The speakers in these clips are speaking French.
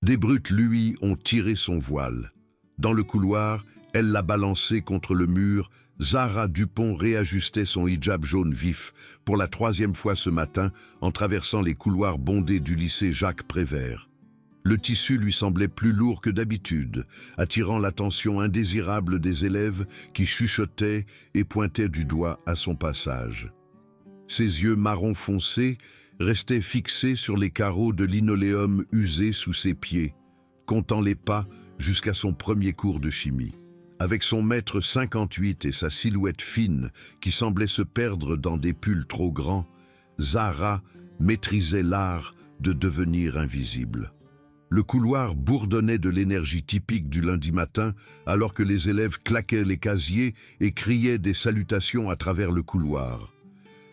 Des brutes, lui, ont tiré son voile. Dans le couloir, elle l'a balancé contre le mur. Zahra Dupont réajustait son hijab jaune vif pour la 3e fois ce matin en traversant les couloirs bondés du lycée Jacques Prévert. Le tissu lui semblait plus lourd que d'habitude, attirant l'attention indésirable des élèves qui chuchotaient et pointaient du doigt à son passage. Ses yeux marron foncé restaient fixés sur les carreaux de linoléum usés sous ses pieds, comptant les pas jusqu'à son premier cours de chimie. Avec son mètre 58 et sa silhouette fine qui semblait se perdre dans des pulls trop grands, Zahra maîtrisait l'art de devenir invisible. Le couloir bourdonnait de l'énergie typique du lundi matin alors que les élèves claquaient les casiers et criaient des salutations à travers le couloir.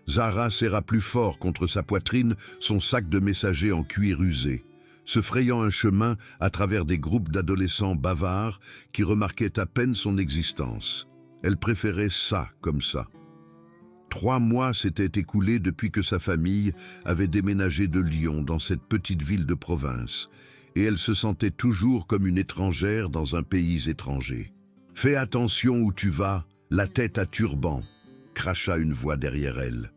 Zahra serra plus fort contre sa poitrine son sac de messager en cuir usé, se frayant un chemin à travers des groupes d'adolescents bavards qui remarquaient à peine son existence. Elle préférait ça comme ça. 3 mois s'étaient écoulés depuis que sa famille avait déménagé de Lyon dans cette petite ville de province, et elle se sentait toujours comme une étrangère dans un pays étranger. « Fais attention où tu vas, la tête à turban », cracha une voix derrière elle.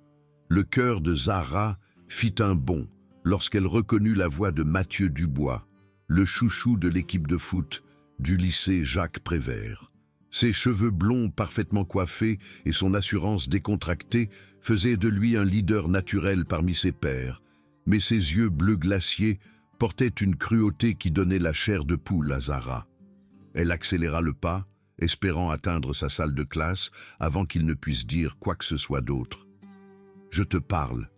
Le cœur de Zahra fit un bond lorsqu'elle reconnut la voix de Mathieu Dubois, le chouchou de l'équipe de foot du lycée Jacques Prévert. Ses cheveux blonds parfaitement coiffés et son assurance décontractée faisaient de lui un leader naturel parmi ses pairs, mais ses yeux bleus glaciers portaient une cruauté qui donnait la chair de poule à Zahra. Elle accéléra le pas, espérant atteindre sa salle de classe avant qu'il ne puisse dire quoi que ce soit d'autre. « Je te parle »,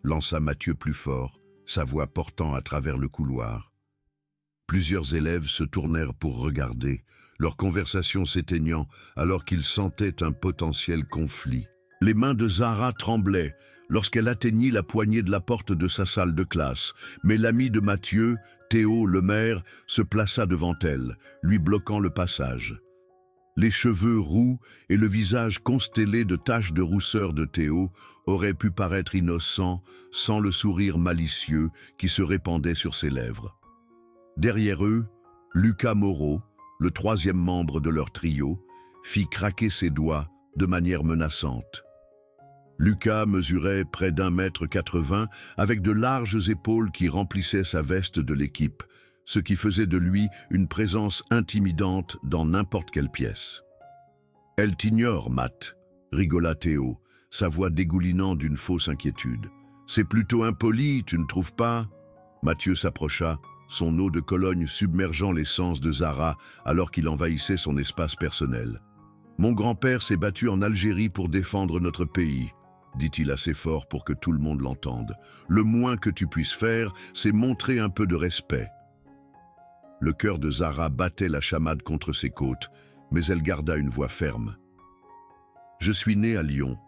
lança Mathieu plus fort, sa voix portant à travers le couloir. Plusieurs élèves se tournèrent pour regarder, leur conversation s'éteignant alors qu'ils sentaient un potentiel conflit. Les mains de Zahra tremblaient lorsqu'elle atteignit la poignée de la porte de sa salle de classe, mais l'ami de Mathieu, Théo Lemaire, se plaça devant elle, lui bloquant le passage. Les cheveux roux et le visage constellé de taches de rousseur de Théo auraient pu paraître innocents sans le sourire malicieux qui se répandait sur ses lèvres. Derrière eux, Lucas Moreau, le 3e membre de leur trio, fit craquer ses doigts de manière menaçante. Lucas mesurait près d'1,80 m avec de larges épaules qui remplissaient sa veste de l'équipe, ce qui faisait de lui une présence intimidante dans n'importe quelle pièce. « Elle t'ignore, Matt », rigola Théo, sa voix dégoulinant d'une fausse inquiétude. « C'est plutôt impoli, tu ne trouves pas ?» Mathieu s'approcha, son eau de Cologne submergeant les sens de Zahra alors qu'il envahissait son espace personnel. « Mon grand-père s'est battu en Algérie pour défendre notre pays, » dit-il assez fort pour que tout le monde l'entende. « Le moins que tu puisses faire, c'est montrer un peu de respect. » Le cœur de Zahra battait la chamade contre ses côtes, mais elle garda une voix ferme. « Je suis née à Lyon, »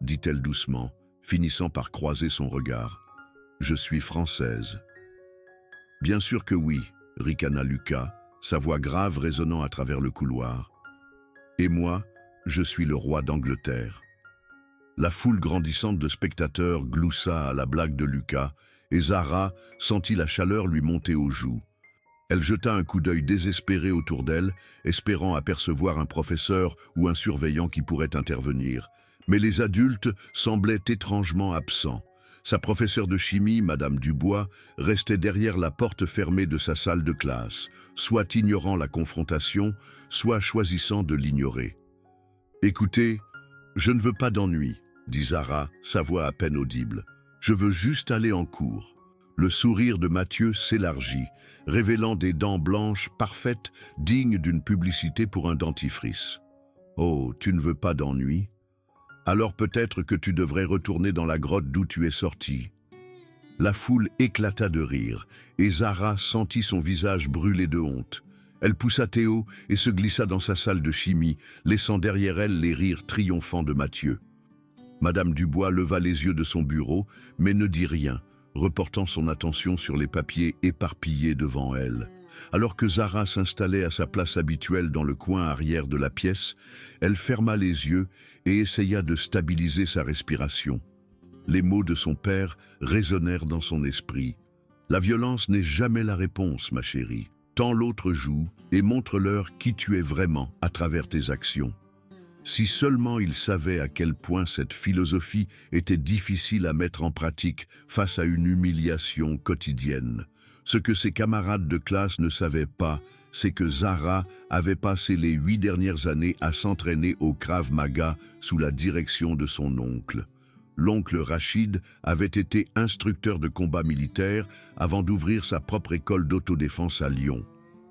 dit-elle doucement, finissant par croiser son regard. « Je suis française. » « Bien sûr que oui, » ricana Lucas, sa voix grave résonnant à travers le couloir. « Et moi, je suis le roi d'Angleterre. » La foule grandissante de spectateurs gloussa à la blague de Lucas, et Zahra sentit la chaleur lui monter aux joues. Elle jeta un coup d'œil désespéré autour d'elle, espérant apercevoir un professeur ou un surveillant qui pourrait intervenir. Mais les adultes semblaient étrangement absents. Sa professeure de chimie, Madame Dubois, restait derrière la porte fermée de sa salle de classe, soit ignorant la confrontation, soit choisissant de l'ignorer. « Écoutez, je ne veux pas d'ennui, » dit Zahra, sa voix à peine audible. « Je veux juste aller en cours. » Le sourire de Mathieu s'élargit, révélant des dents blanches parfaites, dignes d'une publicité pour un dentifrice. « Oh, tu ne veux pas d'ennui ? Alors peut-être que tu devrais retourner dans la grotte d'où tu es sorti. » La foule éclata de rire, et Zahra sentit son visage brûler de honte. Elle poussa Théo et se glissa dans sa salle de chimie, laissant derrière elle les rires triomphants de Mathieu. Madame Dubois leva les yeux de son bureau, mais ne dit rien, reportant son attention sur les papiers éparpillés devant elle. Alors que Zahra s'installait à sa place habituelle dans le coin arrière de la pièce, elle ferma les yeux et essaya de stabiliser sa respiration. Les mots de son père résonnèrent dans son esprit. La violence n'est jamais la réponse, ma chérie. Tends l'autre joue et montre-leur qui tu es vraiment à travers tes actions. Si seulement ils savaient à quel point cette philosophie était difficile à mettre en pratique face à une humiliation quotidienne. Ce que ses camarades de classe ne savaient pas, c'est que Zahra avait passé les 8 dernières années à s'entraîner au Krav Maga sous la direction de son oncle. L'oncle Rachid avait été instructeur de combat militaire avant d'ouvrir sa propre école d'autodéfense à Lyon.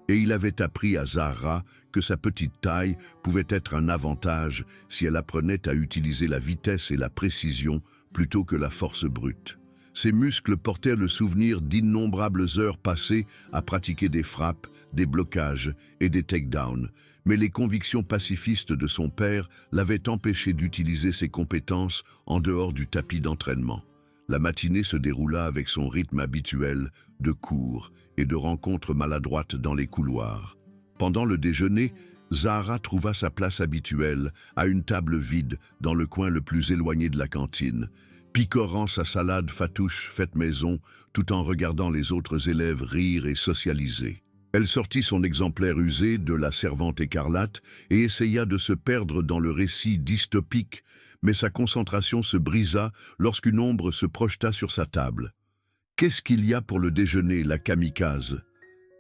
Et il avait appris à Zahra que sa petite taille pouvait être un avantage si elle apprenait à utiliser la vitesse et la précision plutôt que la force brute. Ses muscles portaient le souvenir d'innombrables heures passées à pratiquer des frappes, des blocages et des takedowns, mais les convictions pacifistes de son père l'avaient empêché d'utiliser ses compétences en dehors du tapis d'entraînement. La matinée se déroula avec son rythme habituel de cours et de rencontres maladroites dans les couloirs. Pendant le déjeuner, Zahra trouva sa place habituelle, à une table vide dans le coin le plus éloigné de la cantine, picorant sa salade fatouche faite maison tout en regardant les autres élèves rire et socialiser. Elle sortit son exemplaire usé de La Servante écarlate et essaya de se perdre dans le récit dystopique, mais sa concentration se brisa lorsqu'une ombre se projeta sur sa table. « Qu'est-ce qu'il y a pour le déjeuner, la kamikaze ?»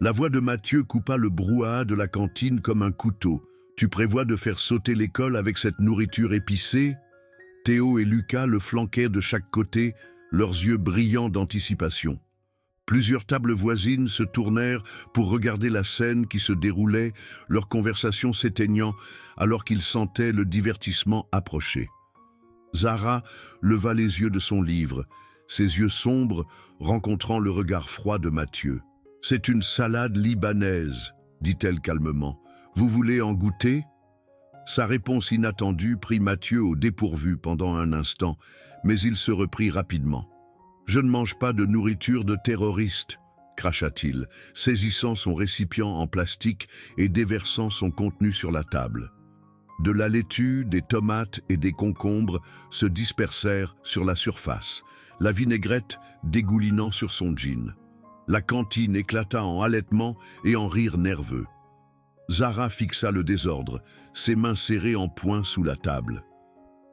La voix de Mathieu coupa le brouhaha de la cantine comme un couteau. « Tu prévois de faire sauter l'école avec cette nourriture épicée ?» Théo et Lucas le flanquaient de chaque côté, leurs yeux brillants d'anticipation. Plusieurs tables voisines se tournèrent pour regarder la scène qui se déroulait, leur conversation s'éteignant alors qu'ils sentaient le divertissement approcher. Zahra leva les yeux de son livre, ses yeux sombres rencontrant le regard froid de Mathieu. « C'est une salade libanaise, » dit-elle calmement. « Vous voulez en goûter ?» Sa réponse inattendue prit Mathieu au dépourvu pendant un instant, mais il se reprit rapidement. « Je ne mange pas de nourriture de terroriste, » cracha-t-il, saisissant son récipient en plastique et déversant son contenu sur la table. De la laitue, des tomates et des concombres se dispersèrent sur la surface, la vinaigrette dégoulinant sur son jean. La cantine éclata en halètements et en rires nerveux. Zahra fixa le désordre, ses mains serrées en poing sous la table.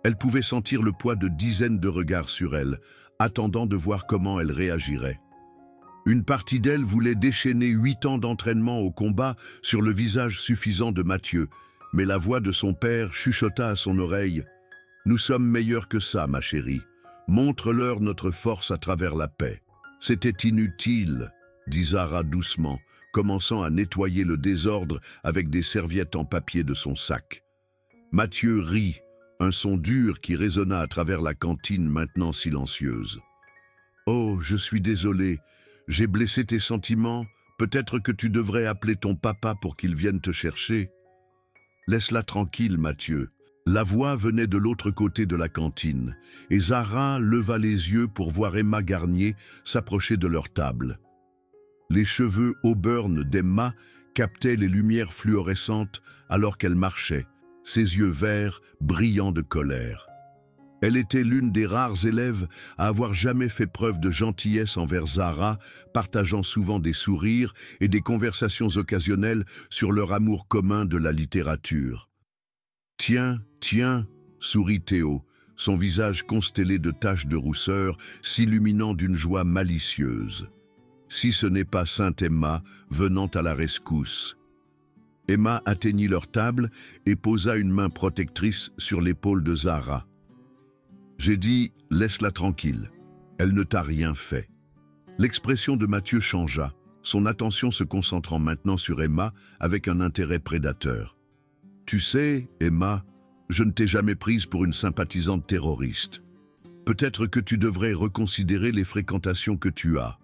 Elle pouvait sentir le poids de dizaines de regards sur elle, attendant de voir comment elle réagirait. Une partie d'elle voulait déchaîner 8 ans d'entraînement au combat sur le visage suffisant de Mathieu, mais la voix de son père chuchota à son oreille. « Nous sommes meilleurs que ça, ma chérie. Montre-leur notre force à travers la paix. » « C'était inutile, » dit Zahra doucement, commençant à nettoyer le désordre avec des serviettes en papier de son sac. Mathieu rit, un son dur qui résonna à travers la cantine maintenant silencieuse. « Oh, je suis désolé, j'ai blessé tes sentiments, peut-être que tu devrais appeler ton papa pour qu'il vienne te chercher. » « Laisse-la tranquille, Mathieu. » La voix venait de l'autre côté de la cantine, et Zahra leva les yeux pour voir Emma Garnier s'approcher de leur table. Les cheveux auburn d'Emma captaient les lumières fluorescentes alors qu'elle marchait, ses yeux verts brillants de colère. Elle était l'une des rares élèves à avoir jamais fait preuve de gentillesse envers Zahra, partageant souvent des sourires et des conversations occasionnelles sur leur amour commun de la littérature. « Tiens, tiens !» sourit Théo, son visage constellé de taches de rousseur, s'illuminant d'une joie malicieuse. Si ce n'est pas Sainte Emma venant à la rescousse. Emma atteignit leur table et posa une main protectrice sur l'épaule de Zahra. « J'ai dit, laisse-la tranquille. Elle ne t'a rien fait. » L'expression de Mathieu changea, son attention se concentrant maintenant sur Emma avec un intérêt prédateur. « Tu sais, Emma, je ne t'ai jamais prise pour une sympathisante terroriste. Peut-être que tu devrais reconsidérer les fréquentations que tu as.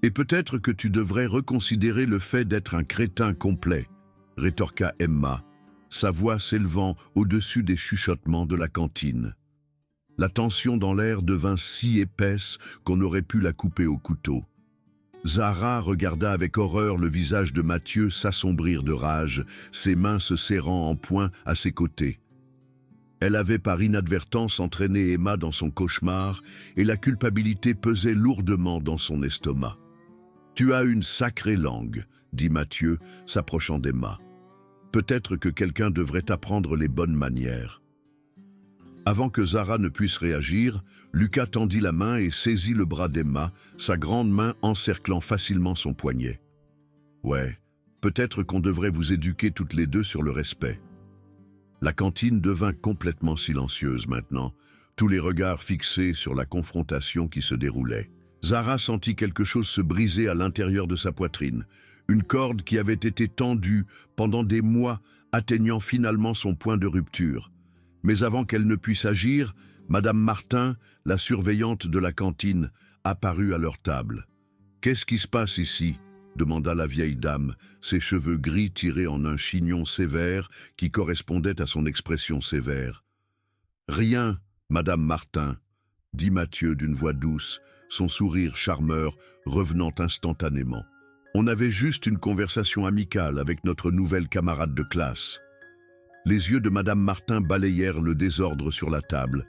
Et peut-être que tu devrais reconsidérer le fait d'être un crétin complet, » rétorqua Emma, sa voix s'élevant au-dessus des chuchotements de la cantine. La tension dans l'air devint si épaisse qu'on aurait pu la couper au couteau. Zahra regarda avec horreur le visage de Mathieu s'assombrir de rage, ses mains se serrant en poing à ses côtés. Elle avait par inadvertance entraîné Emma dans son cauchemar et la culpabilité pesait lourdement dans son estomac. Tu as une sacrée langue, dit Mathieu, s'approchant d'Emma. Peut-être que quelqu'un devrait apprendre les bonnes manières. Avant que Zara ne puisse réagir, Lucas tendit la main et saisit le bras d'Emma, sa grande main encerclant facilement son poignet. Ouais, peut-être qu'on devrait vous éduquer toutes les deux sur le respect. La cantine devint complètement silencieuse maintenant, tous les regards fixés sur la confrontation qui se déroulait. Zara sentit quelque chose se briser à l'intérieur de sa poitrine, une corde qui avait été tendue pendant des mois, atteignant finalement son point de rupture. Mais avant qu'elle ne puisse agir, Madame Martin, la surveillante de la cantine, apparut à leur table. « Qu'est-ce qui se passe ici ?» demanda la vieille dame, ses cheveux gris tirés en un chignon sévère qui correspondait à son expression sévère. « Rien, Madame Martin, » dit Mathieu d'une voix douce, son sourire charmeur revenant instantanément. « On avait juste une conversation amicale avec notre nouvelle camarade de classe. » Les yeux de Madame Martin balayèrent le désordre sur la table,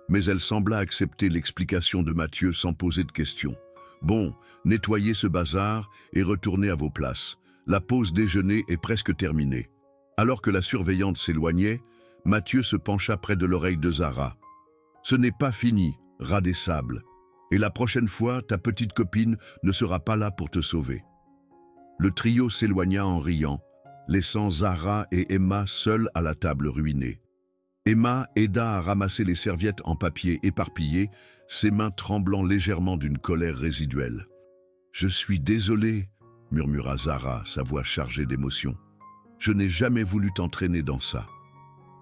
mais elle sembla accepter l'explication de Mathieu sans poser de questions. « Bon, nettoyez ce bazar et retournez à vos places. La pause déjeuner est presque terminée. » Alors que la surveillante s'éloignait, Mathieu se pencha près de l'oreille de Zara. « Ce n'est pas fini, rat des sables. Et la prochaine fois, ta petite copine ne sera pas là pour te sauver. » Le trio s'éloigna en riant, laissant Zara et Emma seules à la table ruinée. Emma aida à ramasser les serviettes en papier éparpillées, ses mains tremblant légèrement d'une colère résiduelle. « Je suis désolée, » murmura Zara, sa voix chargée d'émotion. « Je n'ai jamais voulu t'entraîner dans ça. »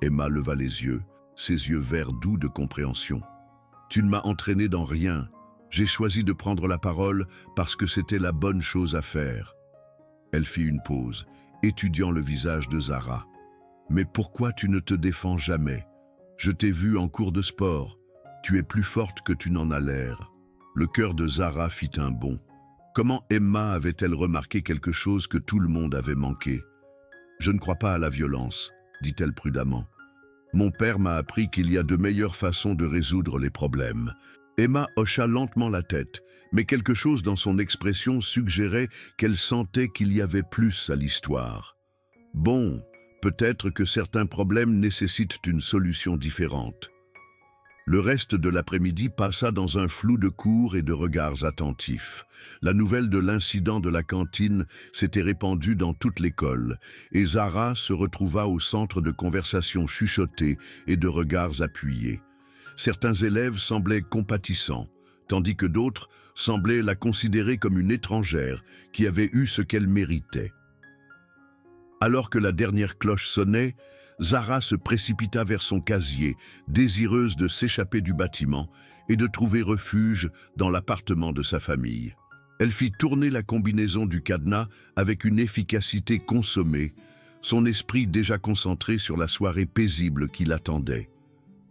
Emma leva les yeux, ses yeux verts doux de compréhension. « Tu ne m'as entraîné dans rien. J'ai choisi de prendre la parole parce que c'était la bonne chose à faire. » Elle fit une pause, étudiant le visage de Zara. « Mais pourquoi tu ne te défends jamais? Je t'ai vu en cours de sport. Tu es plus forte que tu n'en as l'air. » Le cœur de Zara fit un bond. Comment Emma avait-elle remarqué quelque chose que tout le monde avait manqué? « Je ne crois pas à la violence, » dit-elle prudemment. « Mon père m'a appris qu'il y a de meilleures façons de résoudre les problèmes. » Emma hocha lentement la tête, mais quelque chose dans son expression suggérait qu'elle sentait qu'il y avait plus à l'histoire. Bon, peut-être que certains problèmes nécessitent une solution différente. Le reste de l'après-midi passa dans un flou de cours et de regards attentifs. La nouvelle de l'incident de la cantine s'était répandue dans toute l'école, et Zara se retrouva au centre de conversations chuchotées et de regards appuyés. Certains élèves semblaient compatissants, tandis que d'autres semblaient la considérer comme une étrangère qui avait eu ce qu'elle méritait. Alors que la dernière cloche sonnait, Zara se précipita vers son casier, désireuse de s'échapper du bâtiment et de trouver refuge dans l'appartement de sa famille. Elle fit tourner la combinaison du cadenas avec une efficacité consommée, son esprit déjà concentré sur la soirée paisible qui l'attendait.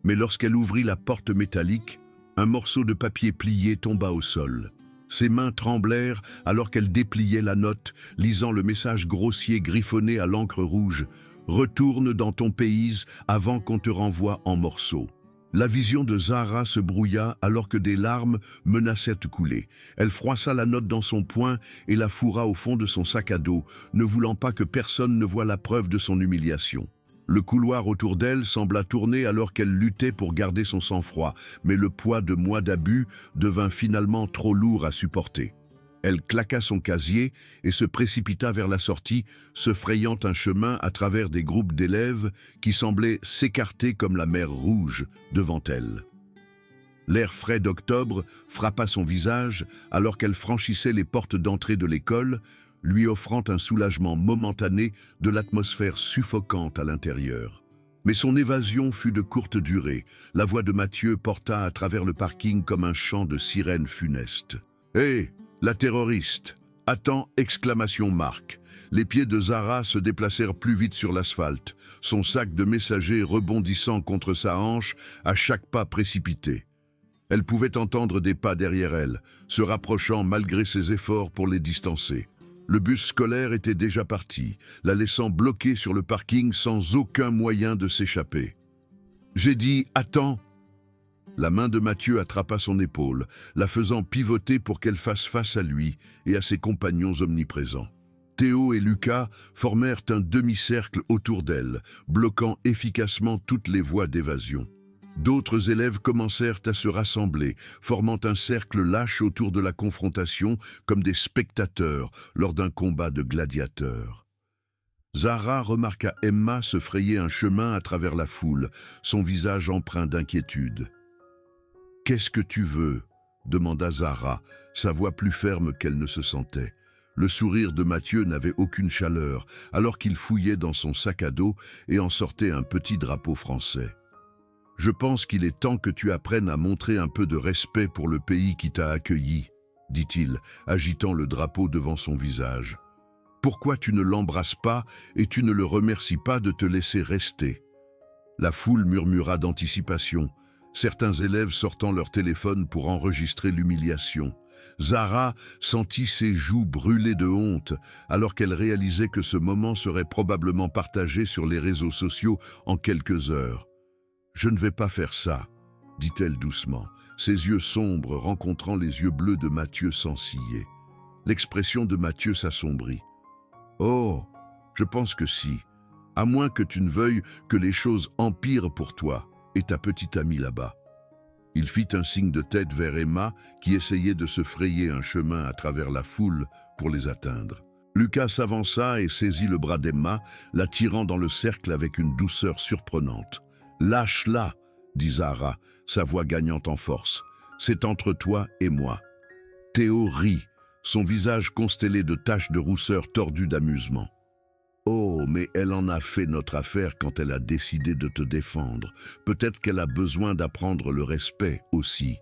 Mais lorsqu'elle ouvrit la porte métallique, un morceau de papier plié tomba au sol. Ses mains tremblèrent alors qu'elle dépliait la note, lisant le message grossier griffonné à l'encre rouge. « Retourne dans ton pays avant qu'on te renvoie en morceaux. » La vision de Zara se brouilla alors que des larmes menaçaient de couler. Elle froissa la note dans son poing et la fourra au fond de son sac à dos, ne voulant pas que personne ne voie la preuve de son humiliation. Le couloir autour d'elle sembla tourner alors qu'elle luttait pour garder son sang-froid, mais le poids de mois d'abus devint finalement trop lourd à supporter. Elle claqua son casier et se précipita vers la sortie, se frayant un chemin à travers des groupes d'élèves qui semblaient s'écarter comme la mer Rouge devant elle. L'air frais d'octobre frappa son visage alors qu'elle franchissait les portes d'entrée de l'école, lui offrant un soulagement momentané de l'atmosphère suffocante à l'intérieur. Mais son évasion fut de courte durée. La voix de Mathieu porta à travers le parking comme un chant de sirène funeste. « Hé, la terroriste ! Attends ! » exclamation marque. Les pieds de Zara se déplacèrent plus vite sur l'asphalte, son sac de messager rebondissant contre sa hanche à chaque pas précipité. Elle pouvait entendre des pas derrière elle, se rapprochant malgré ses efforts pour les distancer. Le bus scolaire était déjà parti, la laissant bloquée sur le parking sans aucun moyen de s'échapper. « J'ai dit « attends !» La main de Mathieu attrapa son épaule, la faisant pivoter pour qu'elle fasse face à lui et à ses compagnons omniprésents. Théo et Lucas formèrent un demi-cercle autour d'elle, bloquant efficacement toutes les voies d'évasion. D'autres élèves commencèrent à se rassembler, formant un cercle lâche autour de la confrontation comme des spectateurs lors d'un combat de gladiateurs. Zara remarqua Emma se frayer un chemin à travers la foule, son visage empreint d'inquiétude. « Qu'est-ce que tu veux ?» demanda Zara, sa voix plus ferme qu'elle ne se sentait. Le sourire de Mathieu n'avait aucune chaleur, alors qu'il fouillait dans son sac à dos et en sortait un petit drapeau français. « Je pense qu'il est temps que tu apprennes à montrer un peu de respect pour le pays qui t'a accueilli, » dit-il, agitant le drapeau devant son visage. « Pourquoi tu ne l'embrasses pas et tu ne le remercies pas de te laisser rester ?» La foule murmura d'anticipation, certains élèves sortant leur téléphone pour enregistrer l'humiliation. Zara sentit ses joues brûler de honte, alors qu'elle réalisait que ce moment serait probablement partagé sur les réseaux sociaux en quelques heures. « Je ne vais pas faire ça, » dit-elle doucement, ses yeux sombres rencontrant les yeux bleus de Mathieu sans ciller. L'expression de Mathieu s'assombrit. « Oh, je pense que si, à moins que tu ne veuilles que les choses empirent pour toi et ta petite amie là-bas. » Il fit un signe de tête vers Emma, qui essayait de se frayer un chemin à travers la foule pour les atteindre. Lucas s'avança et saisit le bras d'Emma, la tirant dans le cercle avec une douceur surprenante. « Lâche-la » dit Zara, sa voix gagnant en force. « C'est entre toi et moi. » Théo rit, son visage constellé de taches de rousseur tordues d'amusement. « Oh, mais elle en a fait notre affaire quand elle a décidé de te défendre. Peut-être qu'elle a besoin d'apprendre le respect aussi. »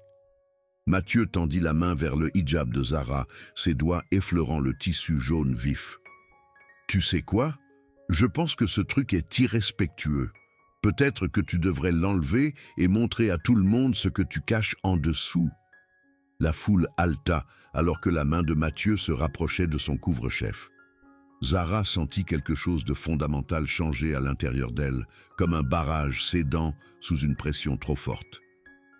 Mathieu tendit la main vers le hijab de Zara, ses doigts effleurant le tissu jaune vif. « Tu sais quoi? Je pense que ce truc est irrespectueux. Peut-être que tu devrais l'enlever et montrer à tout le monde ce que tu caches en dessous. » La foule haleta alors que la main de Mathieu se rapprochait de son couvre-chef. Zara sentit quelque chose de fondamental changer à l'intérieur d'elle, comme un barrage cédant sous une pression trop forte.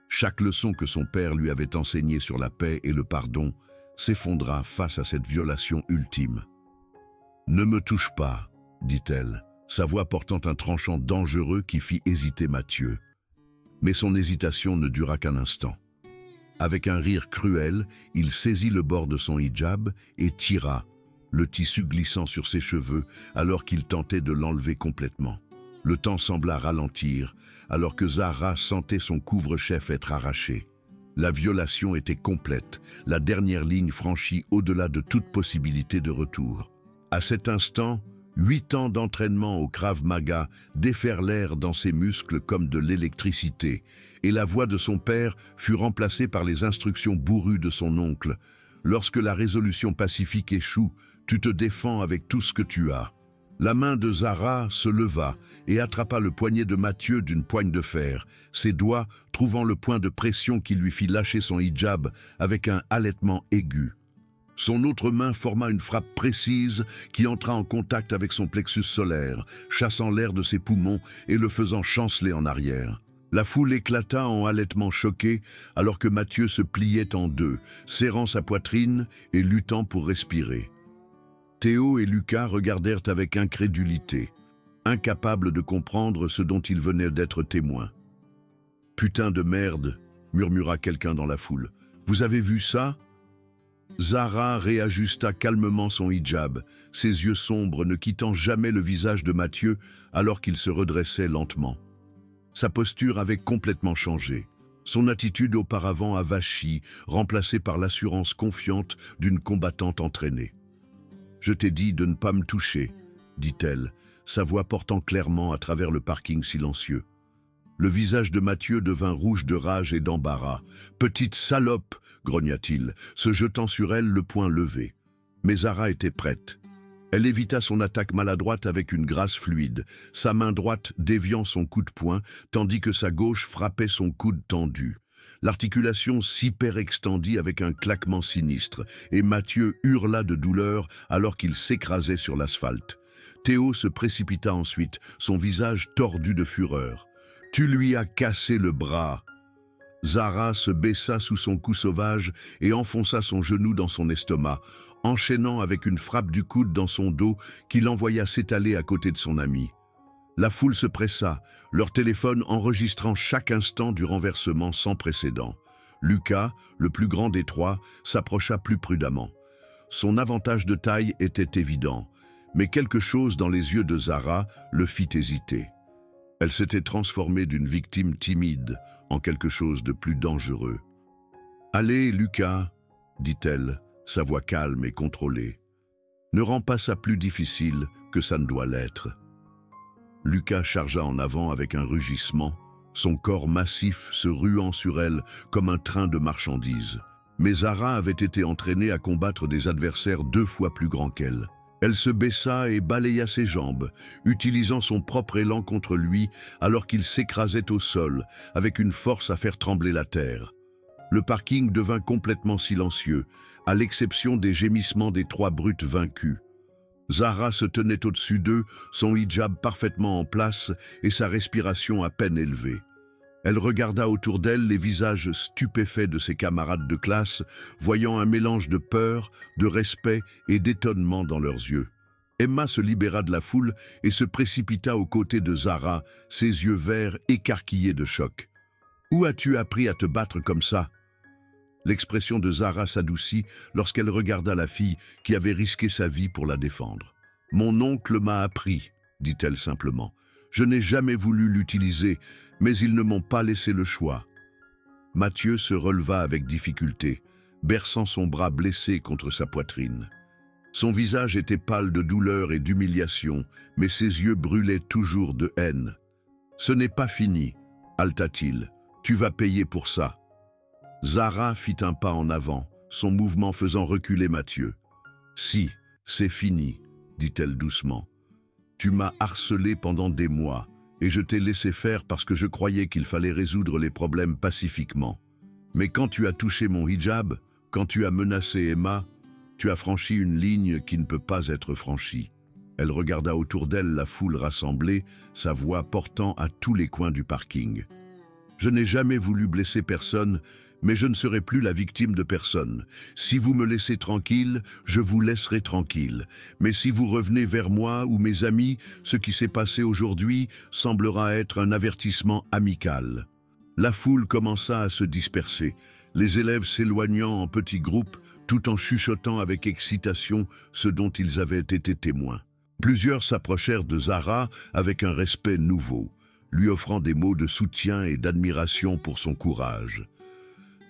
Chaque leçon que son père lui avait enseignée sur la paix et le pardon s'effondra face à cette violation ultime. « Ne me touche pas, » dit-elle, sa voix portant un tranchant dangereux qui fit hésiter Mathieu. Mais son hésitation ne dura qu'un instant. Avec un rire cruel, il saisit le bord de son hijab et tira, le tissu glissant sur ses cheveux alors qu'il tentait de l'enlever complètement. Le temps sembla ralentir, alors que Zara sentait son couvre-chef être arraché. La violation était complète, la dernière ligne franchie au-delà de toute possibilité de retour. À cet instant, 8 ans d'entraînement au Krav Maga déferlèrent dans ses muscles comme de l'électricité, et la voix de son père fut remplacée par les instructions bourrues de son oncle. « Lorsque la résolution pacifique échoue, tu te défends avec tout ce que tu as. » La main de Zara se leva et attrapa le poignet de Mathieu d'une poigne de fer, ses doigts trouvant le point de pression qui lui fit lâcher son hijab avec un halètement aigu. Son autre main forma une frappe précise qui entra en contact avec son plexus solaire, chassant l'air de ses poumons et le faisant chanceler en arrière. La foule éclata en halètements choqués alors que Mathieu se pliait en deux, serrant sa poitrine et luttant pour respirer. Théo et Lucas regardèrent avec incrédulité, incapables de comprendre ce dont ils venaient d'être témoins. « Putain de merde !» murmura quelqu'un dans la foule. « Vous avez vu ça ?» Zara réajusta calmement son hijab, ses yeux sombres ne quittant jamais le visage de Mathieu alors qu'il se redressait lentement. Sa posture avait complètement changé. Son attitude auparavant avachie, remplacée par l'assurance confiante d'une combattante entraînée. « Je t'ai dit de ne pas me toucher, » dit-elle, sa voix portant clairement à travers le parking silencieux. Le visage de Mathieu devint rouge de rage et d'embarras. « Petite salope !» grogna-t-il, se jetant sur elle le poing levé. Mais Zara était prête. Elle évita son attaque maladroite avec une grâce fluide, sa main droite déviant son coup de poing, tandis que sa gauche frappait son coude tendu. L'articulation s'hyperextendit avec un claquement sinistre, et Mathieu hurla de douleur alors qu'il s'écrasait sur l'asphalte. Théo se précipita ensuite, son visage tordu de fureur. « Tu lui as cassé le bras !» Zara se baissa sous son cou sauvage et enfonça son genou dans son estomac, enchaînant avec une frappe du coude dans son dos qui l'envoya s'étaler à côté de son ami. La foule se pressa, leur téléphone enregistrant chaque instant du renversement sans précédent. Lucas, le plus grand des trois, s'approcha plus prudemment. Son avantage de taille était évident, mais quelque chose dans les yeux de Zara le fit hésiter. Elle s'était transformée d'une victime timide en quelque chose de plus dangereux. « Allez, Lucas, dit-elle, sa voix calme et contrôlée. Ne rends pas ça plus difficile que ça ne doit l'être. » Lucas chargea en avant avec un rugissement, son corps massif se ruant sur elle comme un train de marchandises. Mais Zara avait été entraînée à combattre des adversaires 2 fois plus grands qu'elle. Elle se baissa et balaya ses jambes, utilisant son propre élan contre lui alors qu'il s'écrasait au sol, avec une force à faire trembler la terre. Le parking devint complètement silencieux, à l'exception des gémissements des 3 brutes vaincus. Zara se tenait au-dessus d'eux, son hijab parfaitement en place et sa respiration à peine élevée. Elle regarda autour d'elle les visages stupéfaits de ses camarades de classe, voyant un mélange de peur, de respect et d'étonnement dans leurs yeux. Emma se libéra de la foule et se précipita aux côtés de Zara, ses yeux verts écarquillés de choc. « Où as-tu appris à te battre comme ça ?» L'expression de Zara s'adoucit lorsqu'elle regarda la fille qui avait risqué sa vie pour la défendre. « Mon oncle m'a appris, » dit-elle simplement. « Je n'ai jamais voulu l'utiliser, mais ils ne m'ont pas laissé le choix. » Mathieu se releva avec difficulté, berçant son bras blessé contre sa poitrine. Son visage était pâle de douleur et d'humiliation, mais ses yeux brûlaient toujours de haine. « Ce n'est pas fini, » haleta-t-il. « Tu vas payer pour ça. » Zara fit un pas en avant, son mouvement faisant reculer Mathieu. « Si, c'est fini, » dit-elle doucement. « Tu m'as harcelé pendant des mois, et je t'ai laissé faire parce que je croyais qu'il fallait résoudre les problèmes pacifiquement. Mais quand tu as touché mon hijab, quand tu as menacé Emma, tu as franchi une ligne qui ne peut pas être franchie. » Elle regarda autour d'elle la foule rassemblée, sa voix portant à tous les coins du parking. « Je n'ai jamais voulu blesser personne, mais je ne serai plus la victime de personne. Si vous me laissez tranquille, je vous laisserai tranquille. Mais si vous revenez vers moi ou mes amis, ce qui s'est passé aujourd'hui semblera être un avertissement amical. » La foule commença à se disperser, les élèves s'éloignant en petits groupes, tout en chuchotant avec excitation ce dont ils avaient été témoins. Plusieurs s'approchèrent de Zara avec un respect nouveau, lui offrant des mots de soutien et d'admiration pour son courage.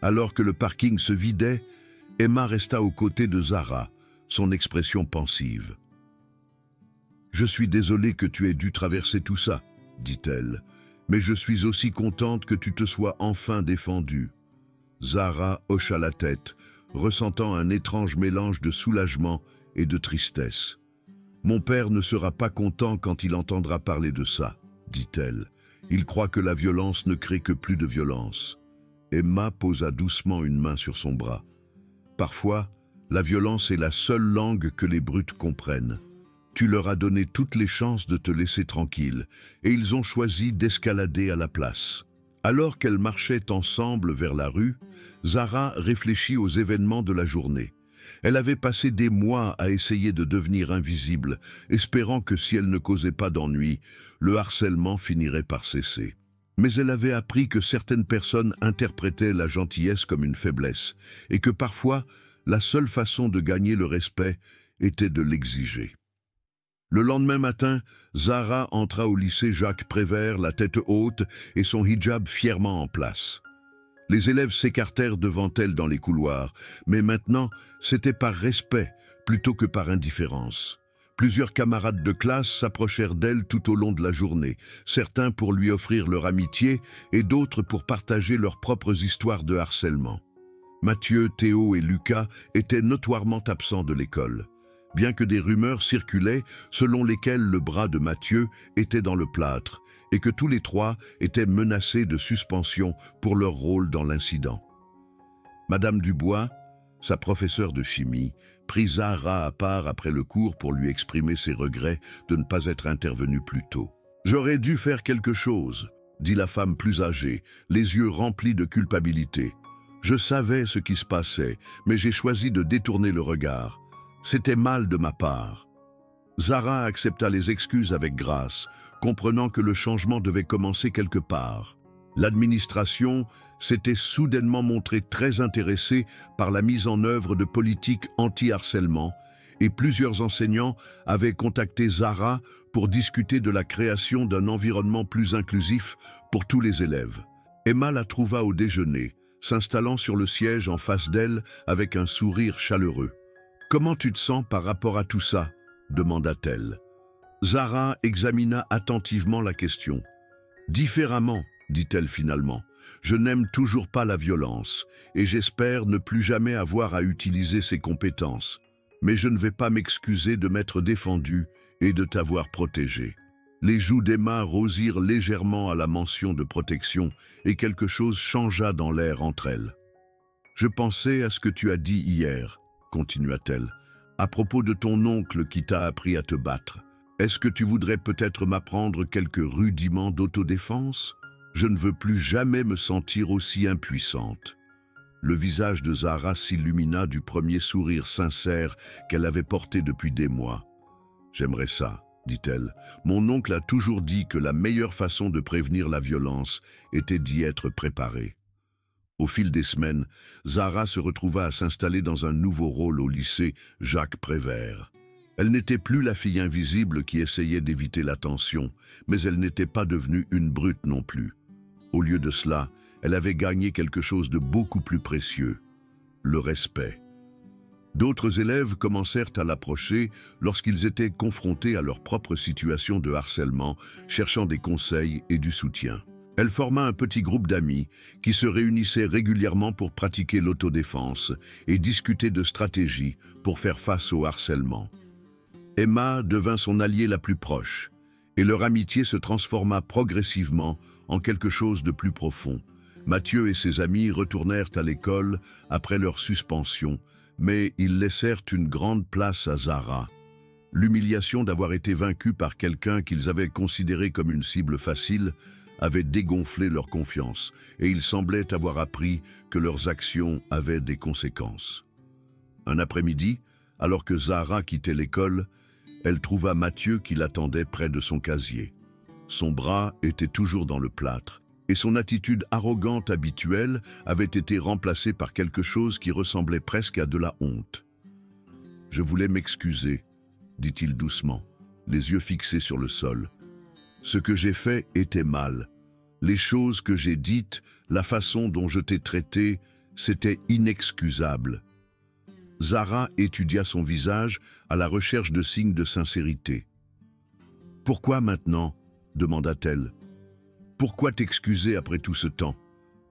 Alors que le parking se vidait, Emma resta aux côtés de Zara, son expression pensive. « Je suis désolée que tu aies dû traverser tout ça, » dit-elle, « mais je suis aussi contente que tu te sois enfin défendue. » Zara hocha la tête, ressentant un étrange mélange de soulagement et de tristesse. « Mon père ne sera pas content quand il entendra parler de ça, » dit-elle. « Il croit que la violence ne crée que plus de violence. » Emma posa doucement une main sur son bras. « Parfois, la violence est la seule langue que les brutes comprennent. Tu leur as donné toutes les chances de te laisser tranquille, et ils ont choisi d'escalader à la place. » Alors qu'elles marchaient ensemble vers la rue, Zara réfléchit aux événements de la journée. Elle avait passé des mois à essayer de devenir invisible, espérant que si elle ne causait pas d'ennui, le harcèlement finirait par cesser. Mais elle avait appris que certaines personnes interprétaient la gentillesse comme une faiblesse, et que parfois, la seule façon de gagner le respect était de l'exiger. Le lendemain matin, Zara entra au lycée Jacques Prévert, la tête haute et son hijab fièrement en place. Les élèves s'écartèrent devant elle dans les couloirs, mais maintenant, c'était par respect plutôt que par indifférence. Plusieurs camarades de classe s'approchèrent d'elle tout au long de la journée, certains pour lui offrir leur amitié et d'autres pour partager leurs propres histoires de harcèlement. Mathieu, Théo et Lucas étaient notoirement absents de l'école, bien que des rumeurs circulaient selon lesquelles le bras de Mathieu était dans le plâtre et que tous les 3 étaient menacés de suspension pour leur rôle dans l'incident. Madame Dubois, sa professeure de chimie, prit Zara à part après le cours pour lui exprimer ses regrets de ne pas être intervenue plus tôt. « J'aurais dû faire quelque chose, » dit la femme plus âgée, les yeux remplis de culpabilité. Je savais ce qui se passait, mais j'ai choisi de détourner le regard. C'était mal de ma part. Zara accepta les excuses avec grâce, comprenant que le changement devait commencer quelque part. L'administration s'était soudainement montrée très intéressée par la mise en œuvre de politiques anti-harcèlement et plusieurs enseignants avaient contacté Zara pour discuter de la création d'un environnement plus inclusif pour tous les élèves. Emma la trouva au déjeuner, s'installant sur le siège en face d'elle avec un sourire chaleureux. « Comment tu te sens par rapport à tout ça ?» demanda-t-elle. Zara examina attentivement la question. « Différemment, dit-elle finalement. Je n'aime toujours pas la violence et j'espère ne plus jamais avoir à utiliser ces compétences. Mais je ne vais pas m'excuser de m'être défendue et de t'avoir protégée. » Les joues d'Emma rosirent légèrement à la mention de protection et quelque chose changea dans l'air entre elles. « Je pensais à ce que tu as dit hier, » continua-t-elle, « à propos de ton oncle qui t'a appris à te battre. Est-ce que tu voudrais peut-être m'apprendre quelques rudiments d'autodéfense ? Je ne veux plus jamais me sentir aussi impuissante. » Le visage de Zara s'illumina du premier sourire sincère qu'elle avait porté depuis des mois. « J'aimerais ça, » dit-elle. « Mon oncle a toujours dit que la meilleure façon de prévenir la violence était d'y être préparée. » Au fil des semaines, Zara se retrouva à s'installer dans un nouveau rôle au lycée Jacques Prévert. Elle n'était plus la fille invisible qui essayait d'éviter l'attention, mais elle n'était pas devenue une brute non plus. Au lieu de cela, elle avait gagné quelque chose de beaucoup plus précieux, le respect. D'autres élèves commencèrent à l'approcher lorsqu'ils étaient confrontés à leur propre situation de harcèlement, cherchant des conseils et du soutien. Elle forma un petit groupe d'amis qui se réunissaient régulièrement pour pratiquer l'autodéfense et discuter de stratégies pour faire face au harcèlement. Emma devint son alliée la plus proche, et leur amitié se transforma progressivement en quelque chose de plus profond. Mathieu et ses amis retournèrent à l'école après leur suspension, mais ils laissèrent une grande place à Zara. L'humiliation d'avoir été vaincus par quelqu'un qu'ils avaient considéré comme une cible facile avait dégonflé leur confiance, et ils semblaient avoir appris que leurs actions avaient des conséquences. Un après-midi, alors que Zara quittait l'école, elle trouva Mathieu qui l'attendait près de son casier. Son bras était toujours dans le plâtre, et son attitude arrogante habituelle avait été remplacée par quelque chose qui ressemblait presque à de la honte. « Je voulais m'excuser, » dit-il doucement, les yeux fixés sur le sol. « Ce que j'ai fait était mal. Les choses que j'ai dites, la façon dont je t'ai traité, c'était inexcusable. » Zara étudia son visage à la recherche de signes de sincérité. « Pourquoi maintenant ?» demanda-t-elle. « Pourquoi t'excuser après tout ce temps ?»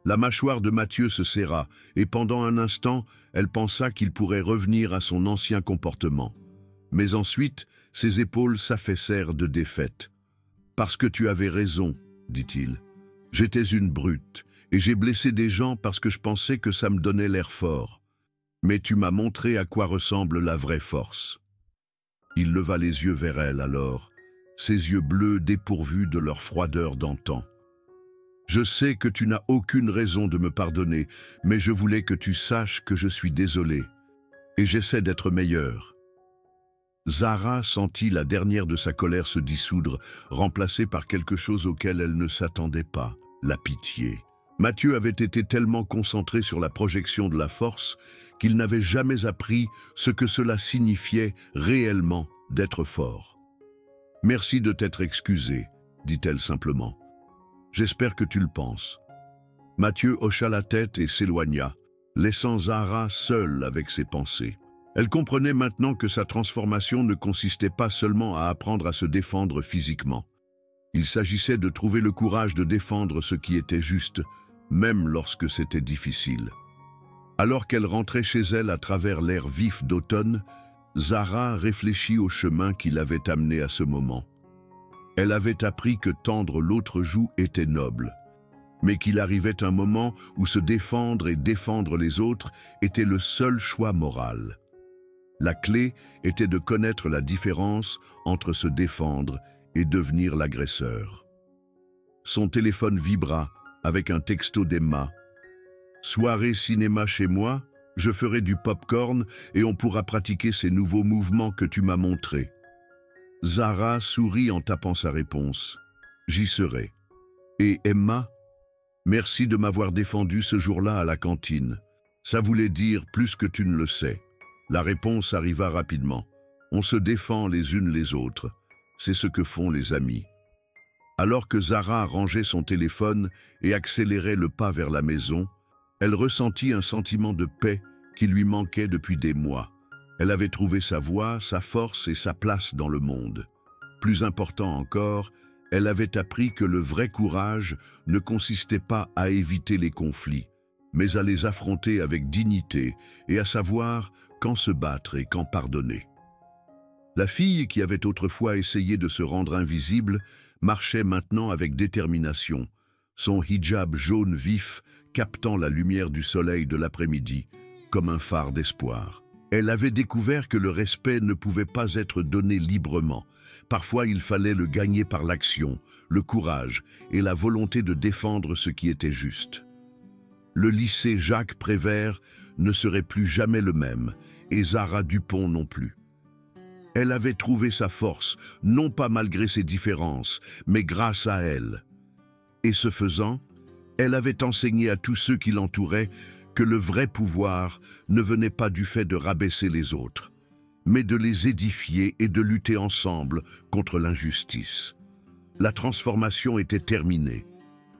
La mâchoire de Mathieu se serra, et pendant un instant, elle pensa qu'il pourrait revenir à son ancien comportement. Mais ensuite, ses épaules s'affaissèrent de défaite. « Parce que tu avais raison, » dit-il. « J'étais une brute, et j'ai blessé des gens parce que je pensais que ça me donnait l'air fort. Mais tu m'as montré à quoi ressemble la vraie force. » Il leva les yeux vers elle alors, ses yeux bleus dépourvus de leur froideur d'antan. « Je sais que tu n'as aucune raison de me pardonner, mais je voulais que tu saches que je suis désolé, et j'essaie d'être meilleur. » Zara sentit la dernière de sa colère se dissoudre, remplacée par quelque chose auquel elle ne s'attendait pas, la pitié. Mathieu avait été tellement concentré sur la projection de la force qu'il n'avait jamais appris ce que cela signifiait réellement d'être fort. « Merci de t'être excusé, » dit-elle simplement. « J'espère que tu le penses. » Mathieu hocha la tête et s'éloigna, laissant Zara seule avec ses pensées. Elle comprenait maintenant que sa transformation ne consistait pas seulement à apprendre à se défendre physiquement. Il s'agissait de trouver le courage de défendre ce qui était juste, même lorsque c'était difficile. Alors qu'elle rentrait chez elle à travers l'air vif d'automne, Zara réfléchit au chemin qui l'avait amenée à ce moment. Elle avait appris que tendre l'autre joue était noble, mais qu'il arrivait un moment où se défendre et défendre les autres était le seul choix moral. La clé était de connaître la différence entre se défendre et devenir l'agresseur. son téléphone vibra avec un texto d'Emma. « Soirée cinéma chez moi, je ferai du pop-corn et on pourra pratiquer ces nouveaux mouvements que tu m'as montrés. » Zara sourit en tapant sa réponse. « J'y serai. » Et Emma ? « Merci de m'avoir défendu ce jour-là à la cantine. Ça voulait dire plus que tu ne le sais. » La réponse arriva rapidement. « On se défend les unes les autres. C'est ce que font les amis. » Alors que Zara rangeait son téléphone et accélérait le pas vers la maison, elle ressentit un sentiment de paix qui lui manquait depuis des mois. Elle avait trouvé sa voie, sa force et sa place dans le monde. Plus important encore, elle avait appris que le vrai courage ne consistait pas à éviter les conflits, mais à les affronter avec dignité et à savoir quand se battre et quand pardonner. La fille qui avait autrefois essayé de se rendre invisible marchait maintenant avec détermination, son hijab jaune vif captant la lumière du soleil de l'après-midi comme un phare d'espoir. Elle avait découvert que le respect ne pouvait pas être donné librement. Parfois, il fallait le gagner par l'action, le courage et la volonté de défendre ce qui était juste. Le lycée Jacques Prévert ne serait plus jamais le même, et Zara Dupont non plus. Elle avait trouvé sa force, non pas malgré ses différences, mais grâce à elle. Et ce faisant, elle avait enseigné à tous ceux qui l'entouraient que le vrai pouvoir ne venait pas du fait de rabaisser les autres, mais de les édifier et de lutter ensemble contre l'injustice. La transformation était terminée,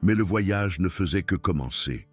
mais le voyage ne faisait que commencer.